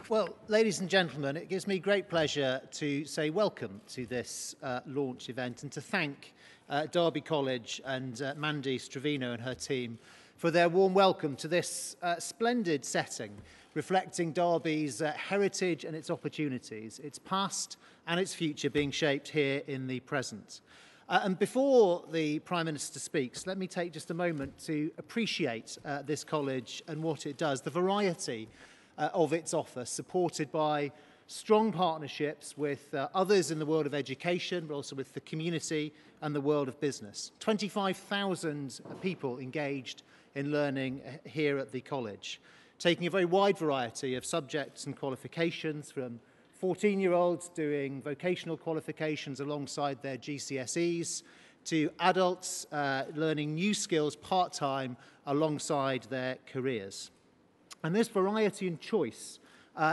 Well, ladies and gentlemen, it gives me great pleasure to say welcome to this launch event and to thank Derby College and Mandy Stravino and her team for their warm welcome to this splendid setting, reflecting Derby's heritage and its opportunities, its past and its future being shaped here in the present. And before the Prime Minister speaks, let me take just a moment to appreciate this college and what it does, the variety of its offer, supported by strong partnerships with others in the world of education, but also with the community and the world of business. 25,000 people engaged in learning here at the college, taking a very wide variety of subjects and qualifications, from 14-year-olds doing vocational qualifications alongside their GCSEs, to adults learning new skills part-time alongside their careers. And this variety and choice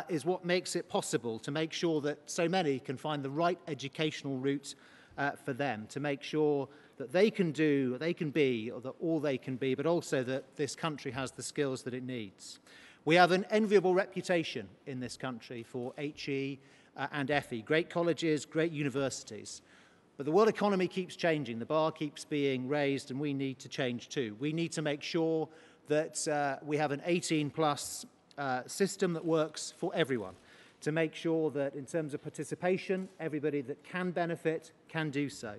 is what makes it possible to make sure that so many can find the right educational route for them, to make sure that they can do, they can be, or that all they can be, but also that this country has the skills that it needs. We have an enviable reputation in this country for HE and FE, great colleges, great universities. But the world economy keeps changing, the bar keeps being raised, and we need to change too. We need to make sure that we have an 18-plus system that works for everyone, to make sure that in terms of participation, everybody that can benefit can do so,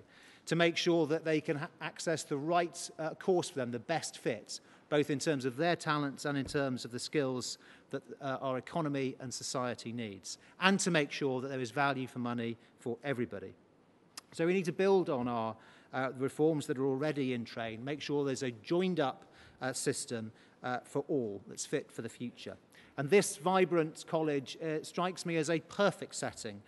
to make sure that they can access the right course for them, the best fit, both in terms of their talents and in terms of the skills that our economy and society needs, and to make sure that there is value for money for everybody. So we need to build on our reforms that are already in train, make sure there's a joined-up system for all that's fit for the future. And this vibrant college strikes me as a perfect setting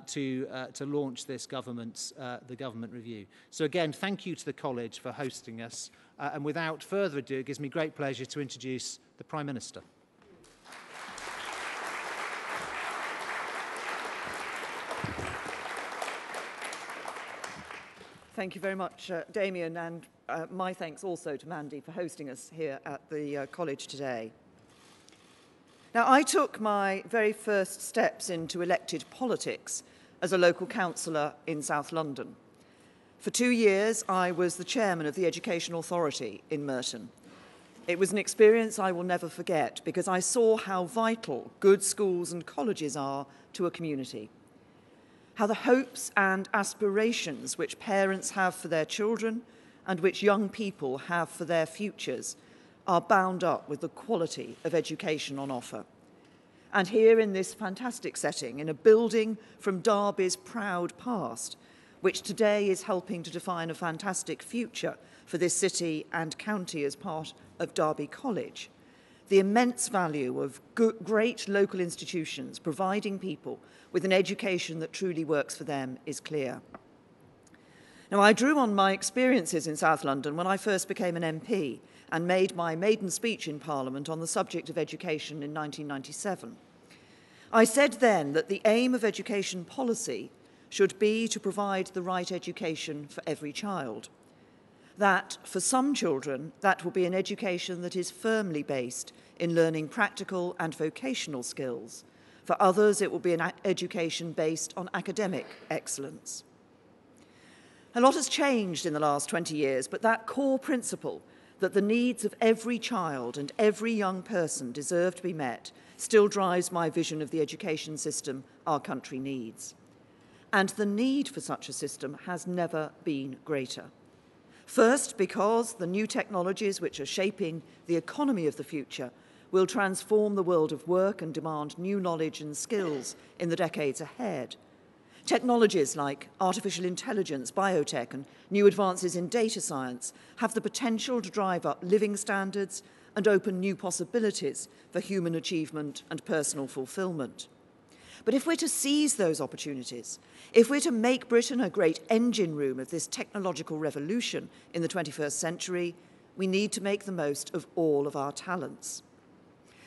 to launch this the government review. So again, thank you to the college for hosting us. And without further ado, it gives me great pleasure to introduce the Prime Minister. Thank you very much, Damien, and my thanks also to Mandy for hosting us here at the college today. Now, I took my very first steps into elected politics as a local councillor in South London. For 2 years, I was the chairman of the Education Authority in Merton. It was an experience I will never forget because I saw how vital good schools and colleges are to a community, how the hopes and aspirations which parents have for their children and which young people have for their futures are bound up with the quality of education on offer. And here in this fantastic setting, in a building from Derby's proud past, which today is helping to define a fantastic future for this city and county as part of Derby College, the immense value of great local institutions providing people with an education that truly works for them is clear. Now, I drew on my experiences in South London when I first became an MP and made my maiden speech in Parliament on the subject of education in 1997. I said then that the aim of education policy should be to provide the right education for every child. That for some children, that will be an education that is firmly based in learning practical and vocational skills. For others, it will be an education based on academic excellence. A lot has changed in the last 20 years, but that core principle that the needs of every child and every young person deserve to be met still drives my vision of the education system our country needs. And the need for such a system has never been greater. First, because the new technologies which are shaping the economy of the future will transform the world of work and demand new knowledge and skills in the decades ahead. Technologies like artificial intelligence, biotech, and new advances in data science have the potential to drive up living standards and open new possibilities for human achievement and personal fulfillment. But if we're to seize those opportunities, if we're to make Britain a great engine room of this technological revolution in the 21st century, we need to make the most of all of our talents.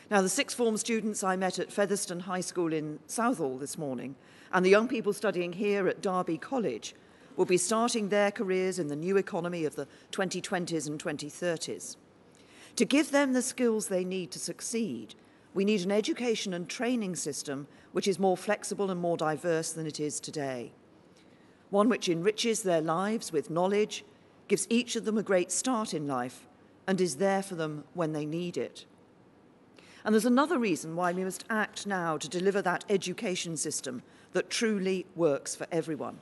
Now, the sixth form students I met at Featherstone High School in Southall this morning and the young people studying here at Derby College will be starting their careers in the new economy of the 2020s and 2030s. To give them the skills they need to succeed, We need an education and training system which is more flexible and more diverse than it is today. One which enriches their lives with knowledge, gives each of them a great start in life, and is there for them when they need it. And there's another reason why we must act now to deliver that education system that truly works for everyone.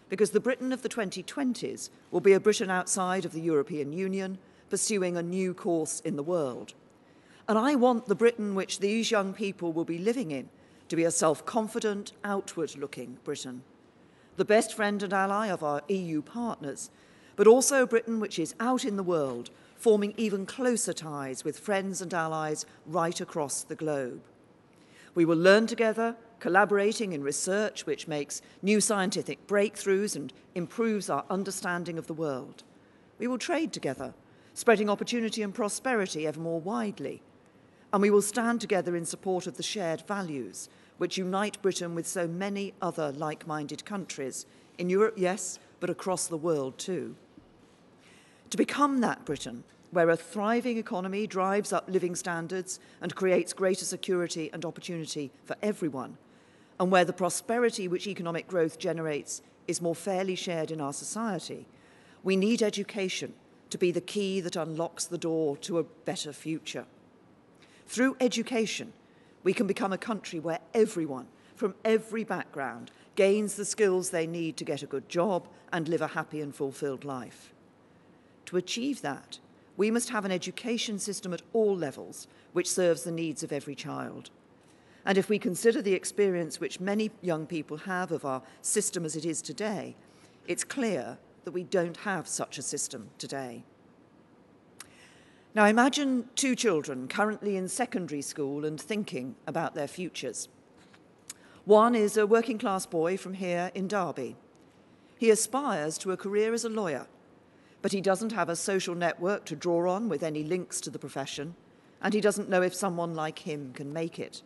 Because the Britain of the 2020s will be a Britain outside of the European Union, pursuing a new course in the world. And I want the Britain which these young people will be living in to be a self-confident, outward-looking Britain, the best friend and ally of our EU partners, but also a Britain which is out in the world, forming even closer ties with friends and allies right across the globe. We will learn together, collaborating in research which makes new scientific breakthroughs and improves our understanding of the world. We will trade together, spreading opportunity and prosperity ever more widely. And we will stand together in support of the shared values which unite Britain with so many other like-minded countries, in Europe, yes, but across the world too. To become that Britain, where a thriving economy drives up living standards and creates greater security and opportunity for everyone, and where the prosperity which economic growth generates is more fairly shared in our society, we need education to be the key that unlocks the door to a better future. Through education, we can become a country where everyone, from every background, gains the skills they need to get a good job and live a happy and fulfilled life. To achieve that, we must have an education system at all levels which serves the needs of every child. And if we consider the experience which many young people have of our system as it is today, it's clear that we don't have such a system today. Now imagine two children currently in secondary school and thinking about their futures. One is a working class boy from here in Derby. He aspires to a career as a lawyer, but he doesn't have a social network to draw on with any links to the profession, and he doesn't know if someone like him can make it.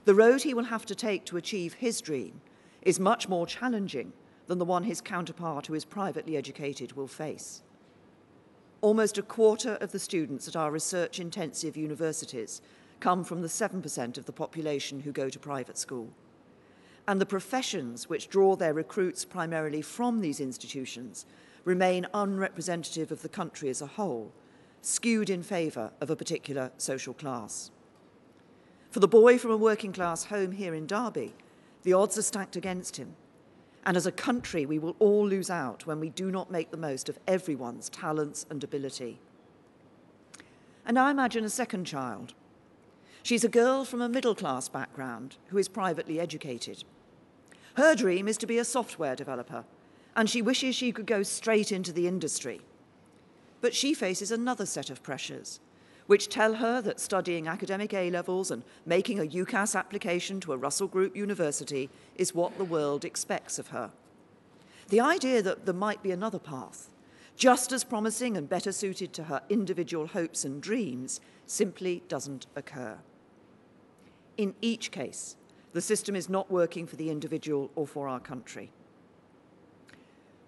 The road he will have to take to achieve his dream is much more challenging than the one his counterpart who is privately educated will face. Almost a quarter of the students at our research-intensive universities come from the 7% of the population who go to private school. And the professions which draw their recruits primarily from these institutions remain unrepresentative of the country as a whole, skewed in favour of a particular social class. For the boy from a working-class home here in Derby, the odds are stacked against him. And as a country, we will all lose out when we do not make the most of everyone's talents and ability. And now imagine a second child. She's a girl from a middle-class background who is privately educated. Her dream is to be a software developer, and she wishes she could go straight into the industry. But she faces another set of pressures, which tell her that studying academic A-levels and making a UCAS application to a Russell Group university is what the world expects of her. The idea that there might be another path, just as promising and better suited to her individual hopes and dreams, simply doesn't occur. In each case, the system is not working for the individual or for our country.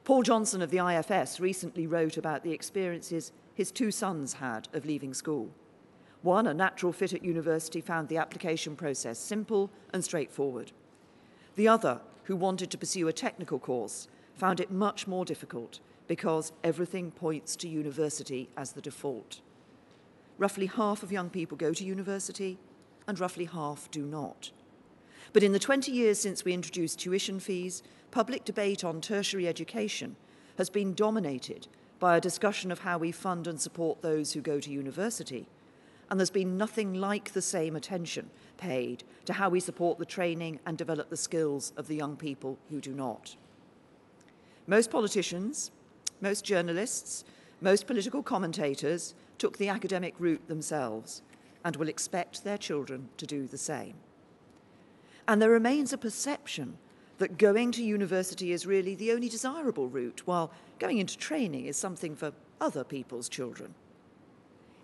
Paul Johnson of the IFS recently wrote about the experiences his two sons had of leaving school. One, a natural fit at university, found the application process simple and straightforward. The other, who wanted to pursue a technical course, found it much more difficult because everything points to university as the default. Roughly half of young people go to university and roughly half do not. But in the 20 years since we introduced tuition fees, public debate on tertiary education has been dominated by a discussion of how we fund and support those who go to university, and there's been nothing like the same attention paid to how we support the training and develop the skills of the young people who do not. Most politicians, most journalists, most political commentators took the academic route themselves and will expect their children to do the same. And there remains a perception that going to university is really the only desirable route, while going into training is something for other people's children.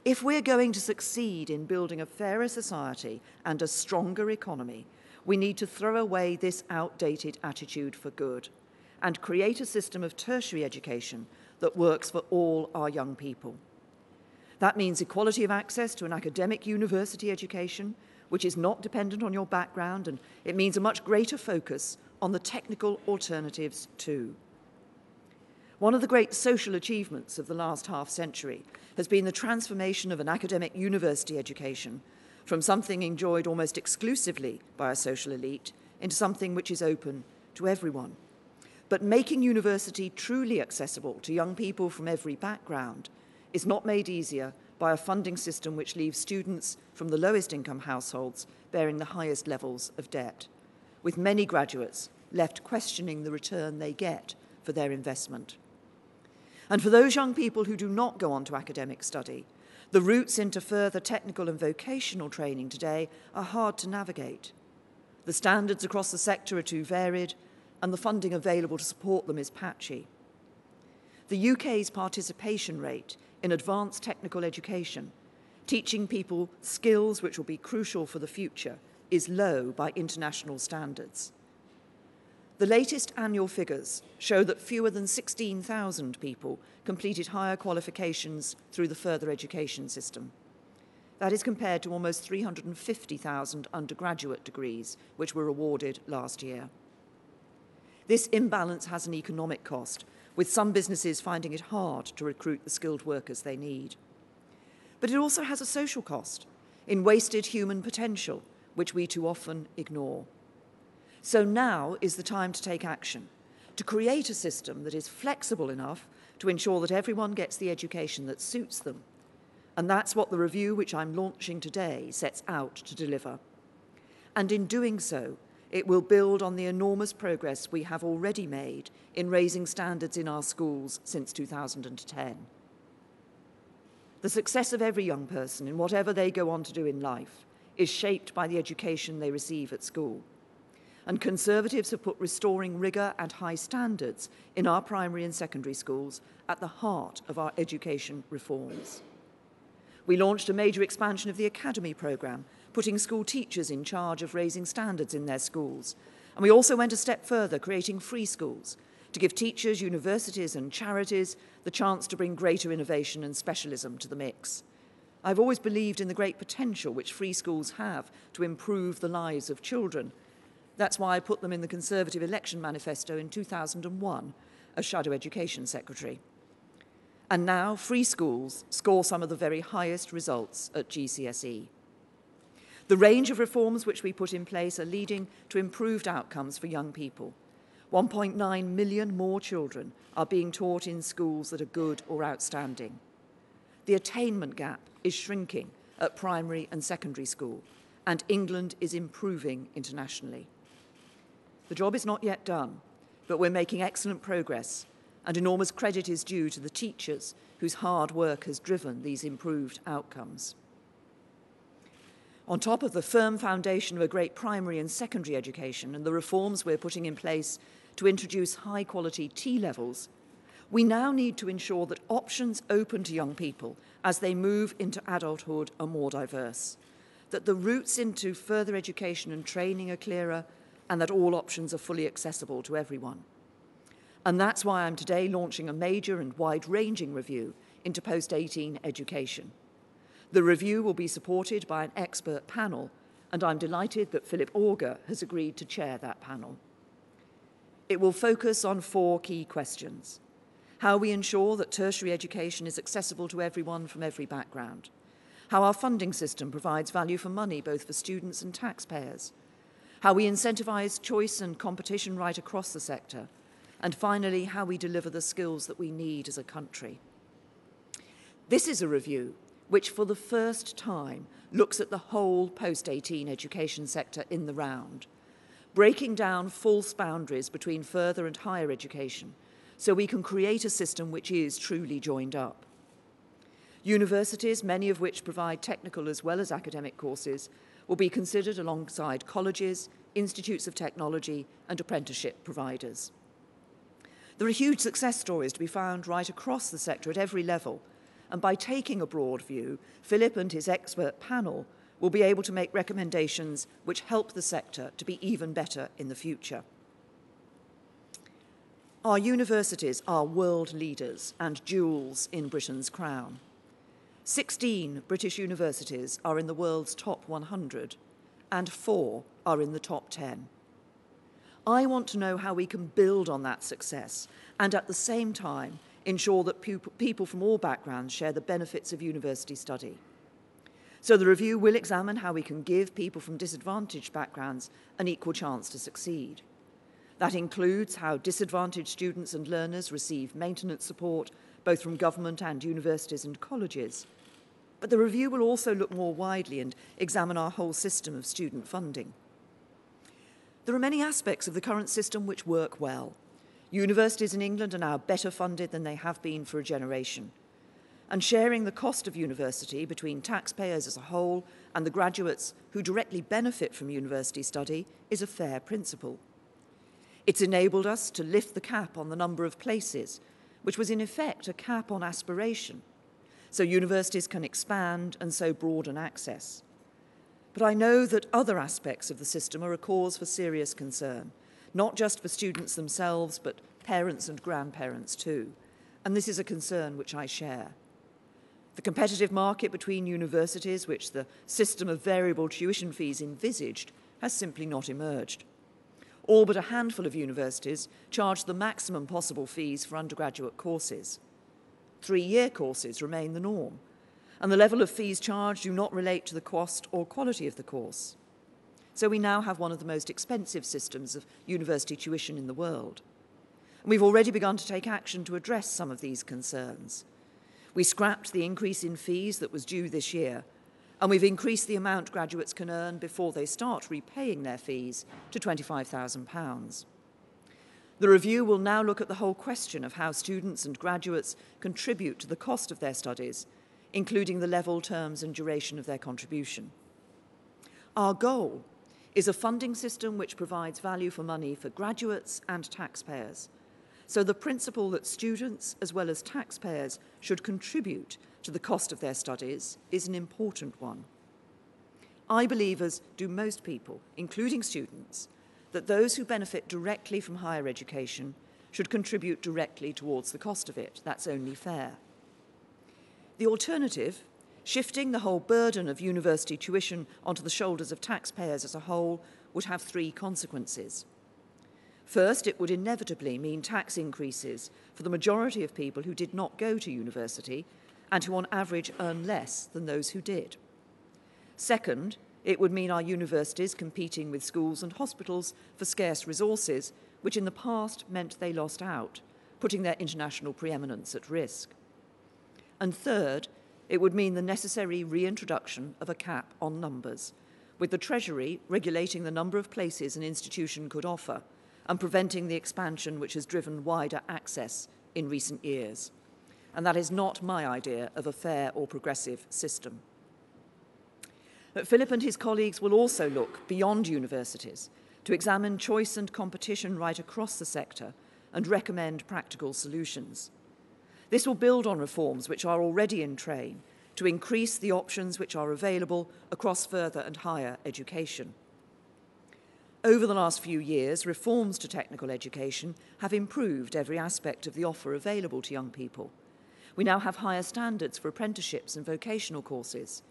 If we're going to succeed in building a fairer society and a stronger economy, we need to throw away this outdated attitude for good and create a system of tertiary education that works for all our young people. That means equality of access to an academic university education, which is not dependent on your background, and it means a much greater focus on the technical alternatives too. One of the great social achievements of the last half-century has been the transformation of an academic university education from something enjoyed almost exclusively by a social elite into something which is open to everyone. But making university truly accessible to young people from every background is not made easier by a funding system which leaves students from the lowest income households bearing the highest levels of debt, with many graduates left questioning the return they get for their investment. And for those young people who do not go on to academic study, the routes into further technical and vocational training today are hard to navigate. The standards across the sector are too varied, and the funding available to support them is patchy. The UK's participation rate in advanced technical education, teaching people skills which will be crucial for the future, is low by international standards. The latest annual figures show that fewer than 16,000 people completed higher qualifications through the further education system. That is compared to almost 350,000 undergraduate degrees, which were awarded last year. This imbalance has an economic cost, with some businesses finding it hard to recruit the skilled workers they need. But it also has a social cost in wasted human potential, which we too often ignore. So now is the time to take action, to create a system that is flexible enough to ensure that everyone gets the education that suits them. And that's what the review which I'm launching today sets out to deliver. And in doing so, it will build on the enormous progress we have already made in raising standards in our schools since 2010. The success of every young person in whatever they go on to do in life is shaped by the education they receive at school. And Conservatives have put restoring rigour and high standards in our primary and secondary schools at the heart of our education reforms. We launched a major expansion of the academy programme, putting school teachers in charge of raising standards in their schools. And we also went a step further, creating free schools to give teachers, universities and charities the chance to bring greater innovation and specialism to the mix. I've always believed in the great potential which free schools have to improve the lives of children. That's why I put them in the Conservative election manifesto in 2001 as Shadow Education Secretary. And now free schools score some of the very highest results at GCSE. The range of reforms which we put in place are leading to improved outcomes for young people. 1.9 million more children are being taught in schools that are good or outstanding. The attainment gap is shrinking at primary and secondary school, and England is improving internationally. The job is not yet done, but we're making excellent progress, and enormous credit is due to the teachers whose hard work has driven these improved outcomes. On top of the firm foundation of a great primary and secondary education and the reforms we're putting in place to introduce high-quality T-levels, we now need to ensure that options open to young people as they move into adulthood are more diverse, that the routes into further education and training are clearer, and that all options are fully accessible to everyone. And that's why I'm today launching a major and wide-ranging review into post-18 education. The review will be supported by an expert panel, and I'm delighted that Philip Auger has agreed to chair that panel. It will focus on 4 key questions: how we ensure that tertiary education is accessible to everyone from every background, how our funding system provides value for money both for students and taxpayers, how we incentivise choice and competition right across the sector, and finally, how we deliver the skills that we need as a country. This is a review which for the first time looks at the whole post-18 education sector in the round, breaking down false boundaries between further and higher education so we can create a system which is truly joined up. Universities, many of which provide technical as well as academic courses, will be considered alongside colleges, institutes of technology and apprenticeship providers. There are huge success stories to be found right across the sector at every level, and by taking a broad view, Philip and his expert panel will be able to make recommendations which help the sector to be even better in the future. Our universities are world leaders and jewels in Britain's crown. 16 British universities are in the world's top 100, and 4 are in the top 10. I want to know how we can build on that success and at the same time ensure that people from all backgrounds share the benefits of university study. So the review will examine how we can give people from disadvantaged backgrounds an equal chance to succeed. That includes how disadvantaged students and learners receive maintenance support, both from government and universities and colleges. But the review will also look more widely and examine our whole system of student funding. There are many aspects of the current system which work well. Universities in England are now better funded than they have been for a generation. And sharing the cost of university between taxpayers as a whole and the graduates who directly benefit from university study is a fair principle. It's enabled us to lift the cap on the number of places, which was in effect a cap on aspiration, so universities can expand and so broaden access. But I know that other aspects of the system are a cause for serious concern, not just for students themselves, but parents and grandparents too. And this is a concern which I share. The competitive market between universities, which the system of variable tuition fees envisaged, has simply not emerged. All but a handful of universities charge the maximum possible fees for undergraduate courses. 3-year courses remain the norm, and the level of fees charged do not relate to the cost or quality of the course. So we now have one of the most expensive systems of university tuition in the world. And we've already begun to take action to address some of these concerns. We scrapped the increase in fees that was due this year, and we've increased the amount graduates can earn before they start repaying their fees to £25,000. The review will now look at the whole question of how students and graduates contribute to the cost of their studies, including the level, terms, and duration of their contribution. Our goal is a funding system which provides value for money for graduates and taxpayers. So the principle that students as well as taxpayers should contribute to the cost of their studies is an important one. I believe, as do most people, including students, that those who benefit directly from higher education should contribute directly towards the cost of it. That's only fair. The alternative, shifting the whole burden of university tuition onto the shoulders of taxpayers as a whole, would have 3 consequences. First, it would inevitably mean tax increases for the majority of people who did not go to university and who on average earn less than those who did. Second, it would mean our universities competing with schools and hospitals for scarce resources, which in the past meant they lost out, putting their international preeminence at risk. And third, it would mean the necessary reintroduction of a cap on numbers, with the Treasury regulating the number of places an institution could offer and preventing the expansion which has driven wider access in recent years. And that is not my idea of a fair or progressive system. But Philip and his colleagues will also look beyond universities to examine choice and competition right across the sector and recommend practical solutions. This will build on reforms which are already in train to increase the options which are available across further and higher education. Over the last few years, reforms to technical education have improved every aspect of the offer available to young people. We now have higher standards for apprenticeships and vocational courses.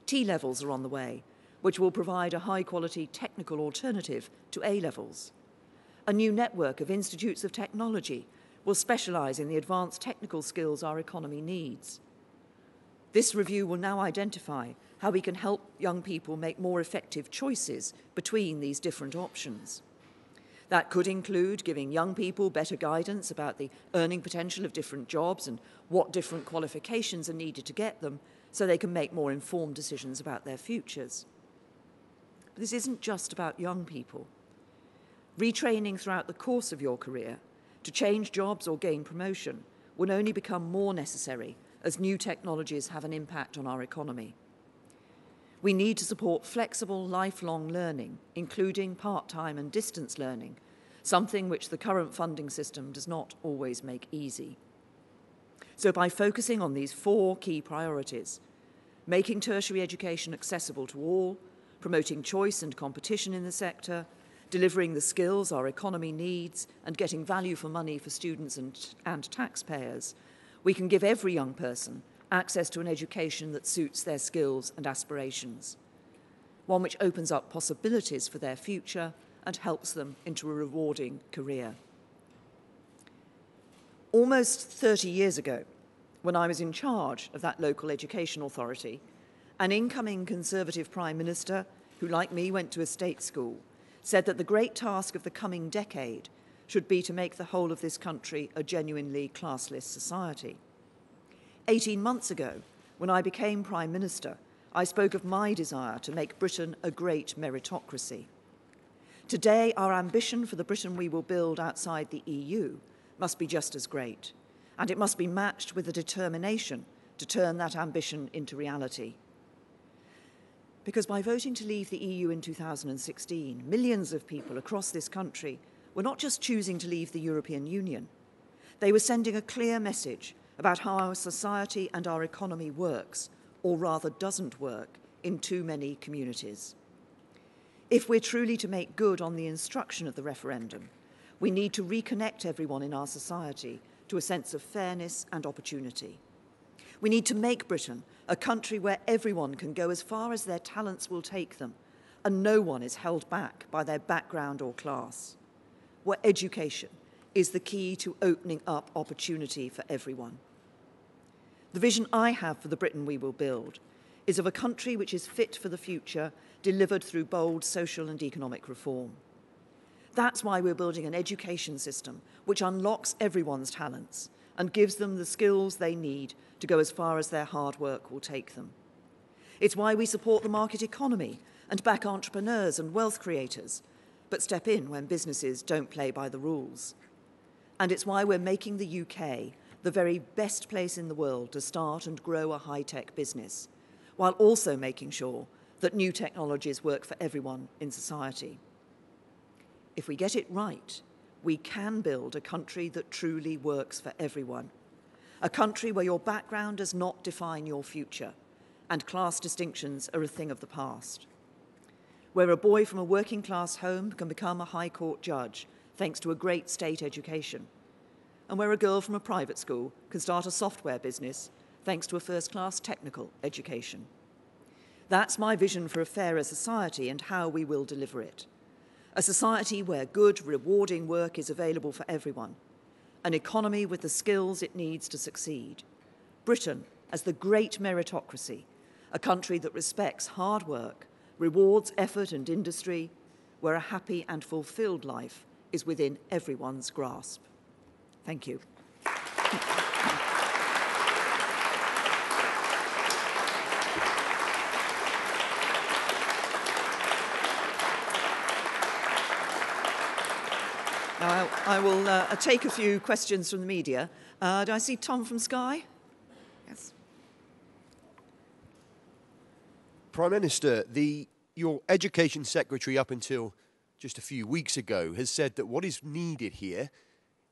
T-levels are on the way, which will provide a high-quality technical alternative to A-levels. A new network of institutes of technology will specialise in the advanced technical skills our economy needs. This review will now identify how we can help young people make more effective choices between these different options. That could include giving young people better guidance about the earning potential of different jobs and what different qualifications are needed to get them so they can make more informed decisions about their futures. But this isn't just about young people. Retraining throughout the course of your career to change jobs or gain promotion will only become more necessary as new technologies have an impact on our economy. We need to support flexible, lifelong learning, including part-time and distance learning, something which the current funding system does not always make easy. So by focusing on these 4 key priorities, making tertiary education accessible to all, promoting choice and competition in the sector, delivering the skills our economy needs, and getting value for money for students and taxpayers, we can give every young person access to an education that suits their skills and aspirations, one which opens up possibilities for their future and helps them into a rewarding career. Almost 30 years ago, when I was in charge of that local education authority, an incoming Conservative Prime Minister, who like me went to a state school, said that the great task of the coming decade should be to make the whole of this country a genuinely classless society. 18 months ago, when I became Prime Minister, I spoke of my desire to make Britain a great meritocracy. Today, our ambition for the Britain we will build outside the EU must be just as great, and it must be matched with the determination to turn that ambition into reality. Because by voting to leave the EU in 2016, millions of people across this country were not just choosing to leave the European Union, they were sending a clear message about how our society and our economy works, or rather doesn't work, in too many communities. If we're truly to make good on the instruction of the referendum, we need to reconnect everyone in our society to a sense of fairness and opportunity. We need to make Britain a country where everyone can go as far as their talents will take them, and no one is held back by their background or class. Where education is the key to opening up opportunity for everyone. The vision I have for the Britain we will build is of a country which is fit for the future, delivered through bold social and economic reform. That's why we're building an education system which unlocks everyone's talents and gives them the skills they need to go as far as their hard work will take them. It's why we support the market economy and back entrepreneurs and wealth creators, but step in when businesses don't play by the rules. And it's why we're making the UK the very best place in the world to start and grow a high-tech business, while also making sure that new technologies work for everyone in society. If we get it right, we can build a country that truly works for everyone, a country where your background does not define your future, and class distinctions are a thing of the past, where a boy from a working-class home can become a High Court judge thanks to a great state education, and where a girl from a private school can start a software business thanks to a first-class technical education. That's my vision for a fairer society and how we will deliver it. A society where good, rewarding work is available for everyone. An economy with the skills it needs to succeed. Britain as the great meritocracy, a country that respects hard work, rewards effort and industry, where a happy and fulfilled life is within everyone's grasp. Thank you. Now, I will take a few questions from the media. Do I see Tom from Sky? Yes. Prime Minister, your Education Secretary up until just a few weeks ago has said that what is needed here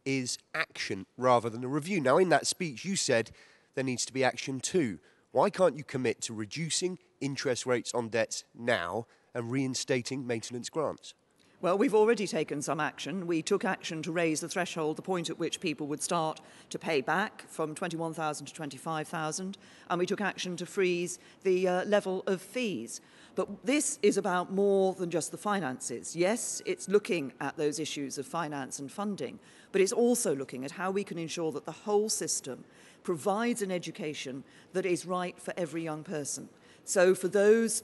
is action rather than a review. Now, in that speech, you said there needs to be action too. Why can't you commit to reducing interest rates on debts now and reinstating maintenance grants? Well, we've already taken some action. We took action to raise the threshold, the point at which people would start to pay back from 21,000 to 25,000, and we took action to freeze the level of fees. But this is about more than just the finances. Yes, it's looking at those issues of finance and funding, but it's also looking at how we can ensure that the whole system provides an education that is right for every young person. So for those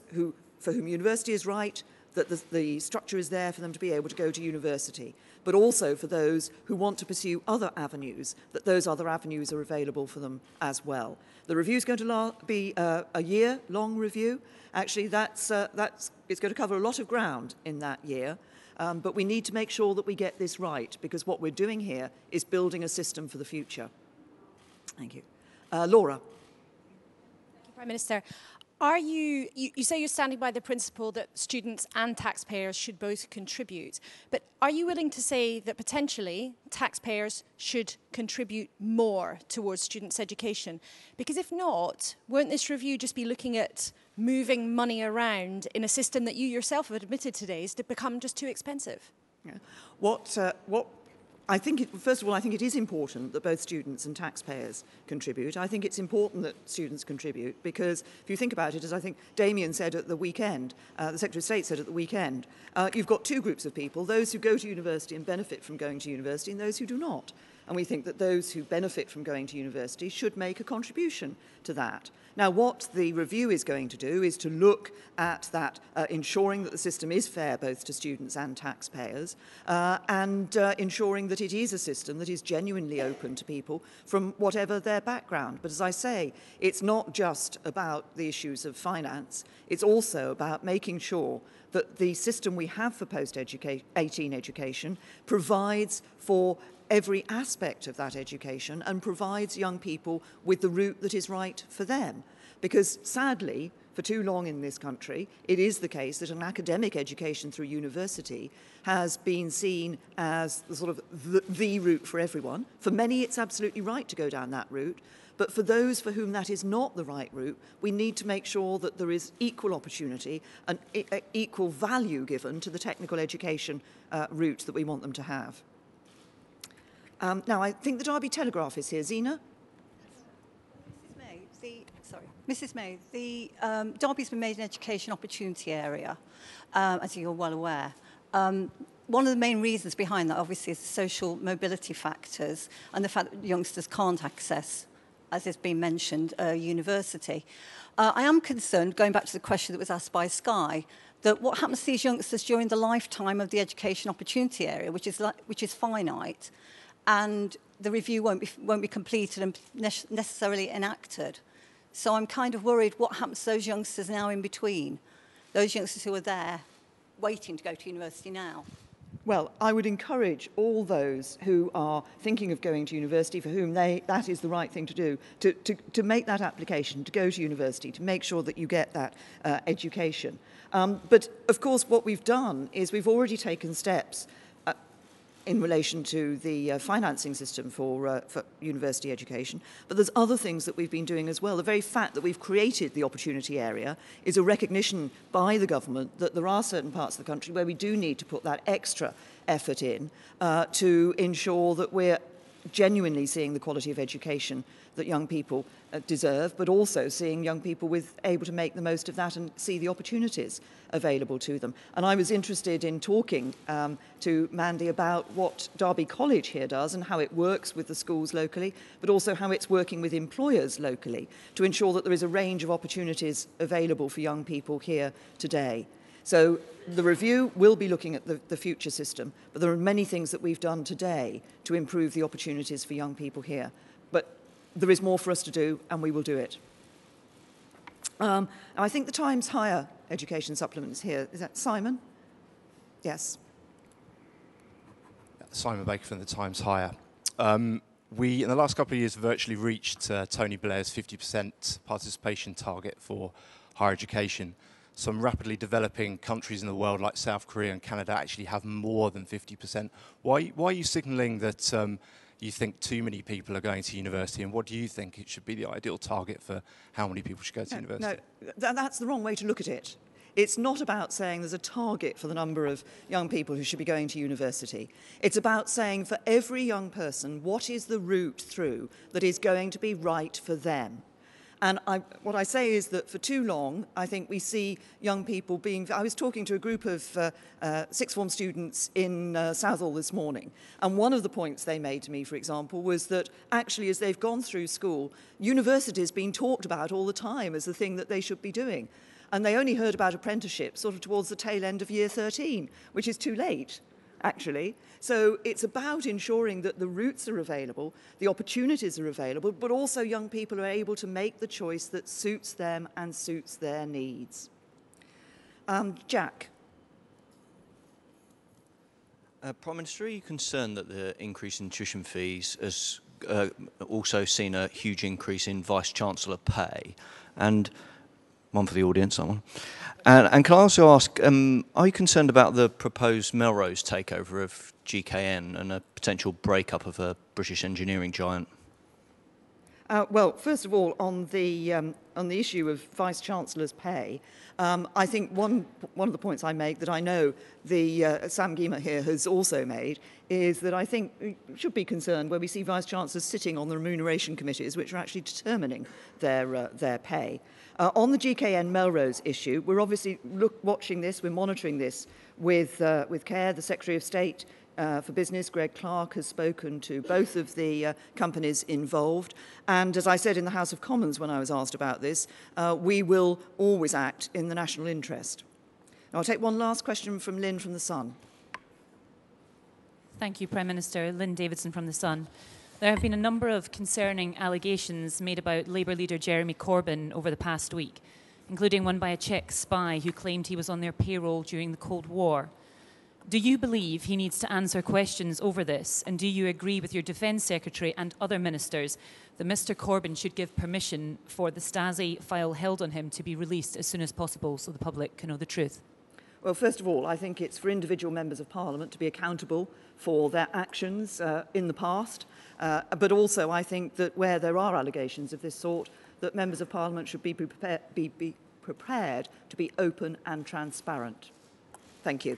for whom university is right, that the structure is there for them to be able to go to university, but also for those who want to pursue other avenues, that those other avenues are available for them as well. The review is going to be a year-long review. Actually, it's going to cover a lot of ground in that year, but we need to make sure that we get this right, because what we're doing here is building a system for the future. Thank you. Laura. Thank you, Prime Minister. You say you're standing by the principle that students and taxpayers should both contribute, but are you willing to say that potentially taxpayers should contribute more towards students' education? Because if not, won't this review just be looking at moving money around in a system that you yourself have admitted today is to become just too expensive? Yeah. What I think, first of all, I think it is important that both students and taxpayers contribute. I think it's important that students contribute because if you think about it, as I think Damien said at the weekend, the Secretary of State said at the weekend, you've got two groups of people, those who go to university and benefit from going to university and those who do not. And we think that those who benefit from going to university should make a contribution to that. Now, what the review is going to do is to look at that, ensuring that the system is fair both to students and taxpayers, and ensuring that it is a system that is genuinely open to people from whatever their background. But as I say, it's not just about the issues of finance, it's also about making sure that the system we have for post-18 education provides for every aspect of that education and provides young people with the route that is right for them. Because sadly, for too long in this country, it is the case that an academic education through university has been seen as the sort of the route for everyone. For many, it's absolutely right to go down that route. But for those for whom that is not the right route, we need to make sure that there is equal opportunity and equal value given to the technical education route that we want them to have. Now, I think the Derby Telegraph is here. Zena? Mrs May, Derby's been made an education opportunity area, as you're well aware. One of the main reasons behind that, obviously, is the social mobility factors and the fact that youngsters can't access, as has been mentioned, university. I am concerned, going back to the question that was asked by Sky, that what happens to these youngsters during the lifetime of the education opportunity area, which is finite, and the review won't be completed and necessarily enacted. So I'm kind of worried what happens to those youngsters now in between, those youngsters who are there waiting to go to university now. Well, I would encourage all those who are thinking of going to university, for whom that is the right thing to do, to make that application, to go to university, to make sure that you get that education. But, of course, what we've done is we've already taken steps in relation to the financing system for university education. But there's other things that we've been doing as well. The very fact that we've created the opportunity area is a recognition by the government that there are certain parts of the country where we do need to put that extra effort in to ensure that we're genuinely seeing the quality of education that young people deserve, but also seeing young people able to make the most of that and see the opportunities available to them. And I was interested in talking to Mandy about what Derby College here does and how it works with the schools locally, but also how it's working with employers locally to ensure that there is a range of opportunities available for young people here today. So the review will be looking at the future system, but there are many things that we've done today to improve the opportunities for young people here. But there is more for us to do, and we will do it. I think the Times Higher Education Supplement is here. Is that Simon? Yes. Simon Baker from the Times Higher. We, in the last couple of years, virtually reached Tony Blair's 50% participation target for higher education. Some rapidly developing countries in the world, like South Korea and Canada, actually have more than 50%. Why are you signalling that you think too many people are going to university, and what do you think it should be the ideal target for how many people should go to university? No, that's the wrong way to look at it. It's not about saying there's a target for the number of young people who should be going to university. It's about saying for every young person, what is the route through that is going to be right for them? And what I say is that for too long, I think we see young people being... I was talking to a group of sixth form students in Southall this morning, and one of the points they made to me, for example, was that actually as they've gone through school, university is being talked about all the time as the thing that they should be doing. And they only heard about apprenticeship sort of towards the tail end of year 13, which is too late, actually. So it's about ensuring that the routes are available, the opportunities are available, but also young people are able to make the choice that suits them and suits their needs. Jack. Prime Minister, are you concerned that the increase in tuition fees has also seen a huge increase in Vice-Chancellor pay? And one for the audience, that one. And can I also ask, are you concerned about the proposed Melrose takeover of GKN and a potential breakup of a British engineering giant? Well, first of all, on the issue of Vice-Chancellor's pay, I think one of the points I make that I know the Sam Gima here has also made is that I think we should be concerned when we see Vice-Chancellors sitting on the remuneration committees which are actually determining their pay. On the GKN Melrose issue, we're obviously watching this, we're monitoring this with care. The Secretary of State for Business, Greg Clark, has spoken to both of the companies involved. And as I said in the House of Commons when I was asked about this, we will always act in the national interest. Now, I'll take one last question from Lynn from The Sun. Thank you, Prime Minister. Lynn Davidson from The Sun. There have been a number of concerning allegations made about Labour leader Jeremy Corbyn over the past week, including one by a Czech spy who claimed he was on their payroll during the Cold War. Do you believe he needs to answer questions over this? And do you agree with your Defence Secretary and other ministers that Mr Corbyn should give permission for the Stasi file held on him to be released as soon as possible so the public can know the truth? Well, first of all, I think it's for individual members of Parliament to be accountable for their actions in the past. But also, I think that where there are allegations of this sort, that members of Parliament should be prepared to be open and transparent. Thank you.